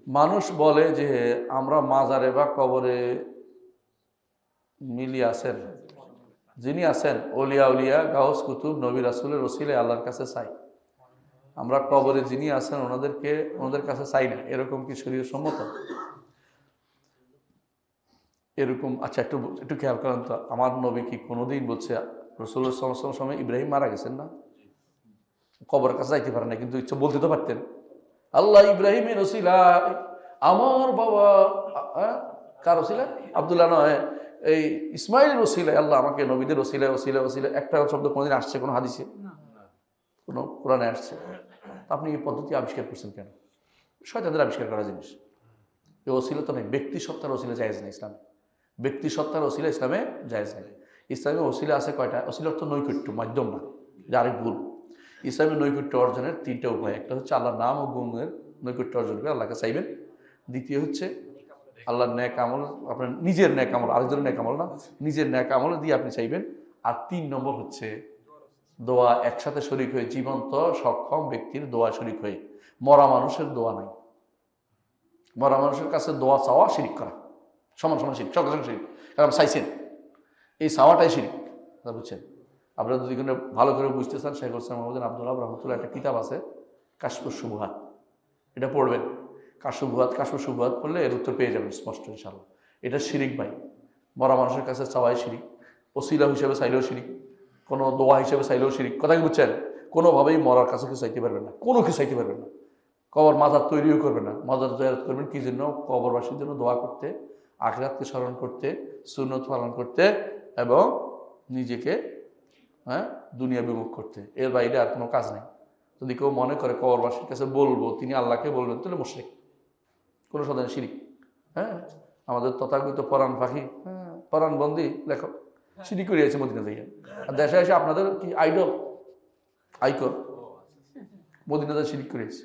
মানুষ বলে যে আমরা মাজারে বা কবরে মিলি আছেন, যিনি আছেন ওলিয়া উলিয়া গাউস কুতুব নবী রাসূলের ওসিলে আল্লাহর কাছে চাই, আমরা কবরে যিনি আছেন ওনাদের কাছে চাই না, এরকম কি শরীয়ত সম্মত? এরকম আচ্ছা, একটু একটু খেয়াল করেন তো, আমার নবী কি কোনোদিন বলছে রাসূলুল্লাহ সাল্লাল্লাহু আলাইহি ওয়াসাল্লামের সময় ইব্রাহিম মারা গেছেন না, কবরের কাছে যাইতে পারেন না, কিন্তু ইচ্ছা বলতে তো পারতেন আল্লাহ ইব্রাহিমের ওসিলা আমার বাবা কার ওসিলা আব্দুল্লাহ নয় এই ইসমাইলের ওসিলায় আল্লাহ আমাকে নবীদের ওসিলায় ওসিলা ওসিলা একটা শব্দ কোনোদিন আসছে কোনো হাদিসে, কোনো কোরআনে আসছে? আপনি এই পদ্ধতি আবিষ্কার করছেন কেন? শয়তানদের আবিষ্কার করা জিনিস। এই ওসিলা তো নেই, ব্যক্তি সত্তার ওসিলা জায়েজ নেই ইসলামে, ব্যক্তি সত্তার ওসিলা ইসলামে জায়েজ নেই। ইসলামে ওসিলা আছে কয়টা? ওসিলা অর্থ নৈকট্য, মাধ্যম না, যে আরেক ভুল। ইসলামের নৈকট্য অর্জনের তিনটা উপায়, একটা হচ্ছে আল্লাহর নাম ও গুণের নৈকট্য অর্জন করে আল্লাহকে চাইবেন, দ্বিতীয় হচ্ছে আল্লাহর ন্যাক আমল, আপনার নিজের ন্যাক আমল, আরেকজনের ন্যাক আমল না, নিজের ন্যাক আমল দিয়ে আপনি চাইবেন, আর 3 নম্বর হচ্ছে দোয়া একসাথে শরীক হয়ে, জীবন্ত সক্ষম ব্যক্তির দোয়া শরীক হয়ে। মরা মানুষের দোয়া নাই, মরা মানুষের কাছে দোয়া চাওয়া শিরিক করা, সমান সমান শিরিক, সঙ্গে সঙ্গে শিরিক, কারণ চাইছেন, এই চাওয়াটাই শিরিক, বুঝছেন? আপনারা যদি কোনো ভালো করে বুঝতে চান, শেখ হোসেন মোহাম্মদ আব্দুল্লাহ রহমতুল্লাহ একটা কিতাব আছে কাশফুস শুবহাত, এটা পড়বেন। কাশফুস শুবহাত পড়লে এর উত্তর পেয়ে যাবেন স্পষ্ট ইনশাআল্লাহ। এটা শিরিক ভাই, মরা মানুষের কাছে চাওয়াই শিরিক, ওসিলা হিসেবে চাইলেও শিরিক, কোনো দোয়া হিসেবে চাইলেও শিরিক। কথা কি বুঝছেন? কোনোভাবেই মরার কাছে কিছু চাইতে পারবেন না, কোনো কিছু চাইতে পারবেন না। কবর মাজার তৈরিও করবেন না, মাজার জিয়ারত করবেন কি জন্য? কবরবাসীর জন্য দোয়া করতে, আখিরাতকে স্মরণ করতে, সুন্নত পালন করতে এবং নিজেকে দুনিয়া বিমুখ করতে, এর বাইরে আর কোনো কাজ নেই। যদি কেউ মনে করে কবরবাসীর কাছে বলবো, তিনি আল্লাহকে বলবেন, তাহলে মুশরিক, কোনো সাধারণ শিরিক। আমাদের তথাকথিত পরাণ পাখি, পরাণ বন্দি লেখক শিরিক করে আছে মদিনা থেকে, আর দেশে এসে আপনাদের কি আইকন মদিনাতে শিরিক করেছে।